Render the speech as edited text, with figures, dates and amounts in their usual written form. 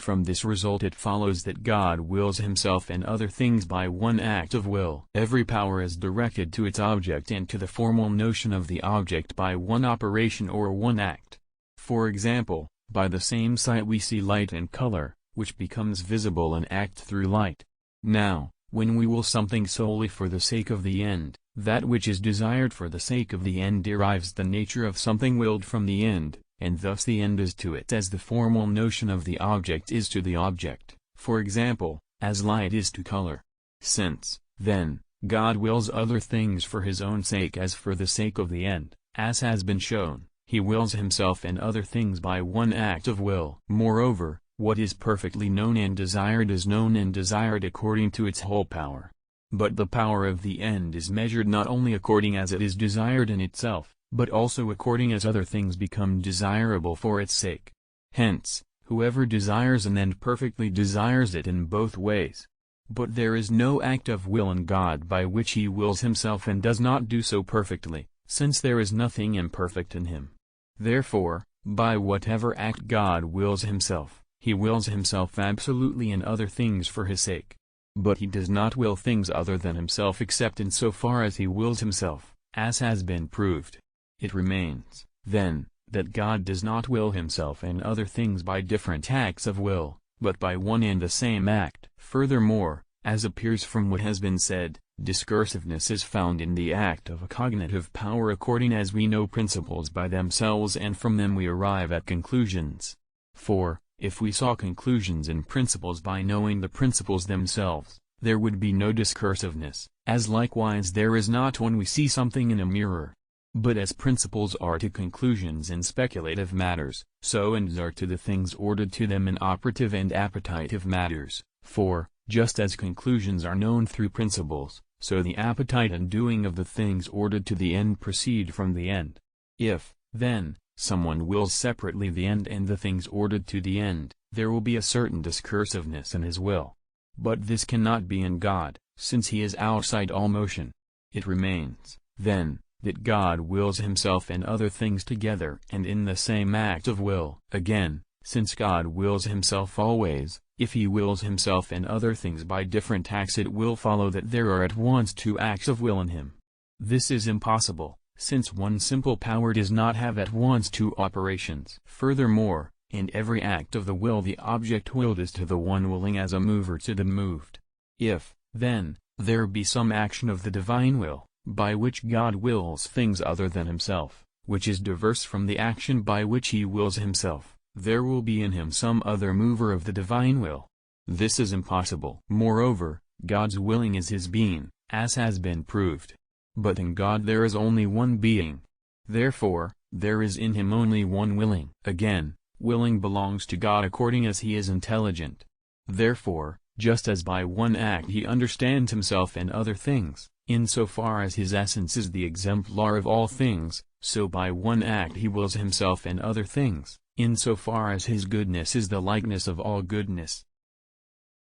from this result it follows that God wills himself and other things by one act of will. Every power is directed to its object and to the formal notion of the object by one operation or one act. For example, by the same sight we see light and color, which becomes visible and act through light. Now, when we will something solely for the sake of the end, that which is desired for the sake of the end derives the nature of something willed from the end, and thus the end is to it as the formal notion of the object is to the object, for example, as light is to color. Since, then, God wills other things for his own sake as for the sake of the end, as has been shown, he wills himself and other things by one act of will. Moreover, what is perfectly known and desired is known and desired according to its whole power. But the power of the end is measured not only according as it is desired in itself, but also according as other things become desirable for its sake. Hence, whoever desires an end perfectly desires it in both ways. But there is no act of will in God by which he wills himself and does not do so perfectly, since there is nothing imperfect in him. Therefore, by whatever act God wills himself, he wills himself absolutely in other things for his sake. But he does not will things other than himself except in so far as he wills himself, as has been proved. It remains, then, that God does not will himself and other things by different acts of will, but by one and the same act. Furthermore, as appears from what has been said, discursiveness is found in the act of a cognitive power according as we know principles by themselves and from them we arrive at conclusions. For, if we saw conclusions in principles by knowing the principles themselves, there would be no discursiveness, as likewise there is not when we see something in a mirror. But as principles are to conclusions in speculative matters, so ends are to the things ordered to them in operative and appetitive matters. For, just as conclusions are known through principles, so the appetite and doing of the things ordered to the end proceed from the end. If, then, someone wills separately the end and the things ordered to the end, there will be a certain discursiveness in his will. But this cannot be in God, since he is outside all motion. It remains, then, that God wills himself and other things together and in the same act of will. Again, since God wills himself always, if he wills himself and other things by different acts it will follow that there are at once two acts of will in him. This is impossible, since one simple power does not have at once two operations. Furthermore, in every act of the will the object willed is to the one willing as a mover to the moved. If, then, there be some action of the divine will, by which God wills things other than himself, which is diverse from the action by which he wills himself, there will be in him some other mover of the divine will. This is impossible. Moreover, God's willing is his being, as has been proved. But in God there is only one being. Therefore, there is in him only one willing. Again, willing belongs to God according as he is intelligent. Therefore, just as by one act he understands himself and other things, in so far as his essence is the exemplar of all things, so by one act he wills himself and other things, in so far as his goodness is the likeness of all goodness.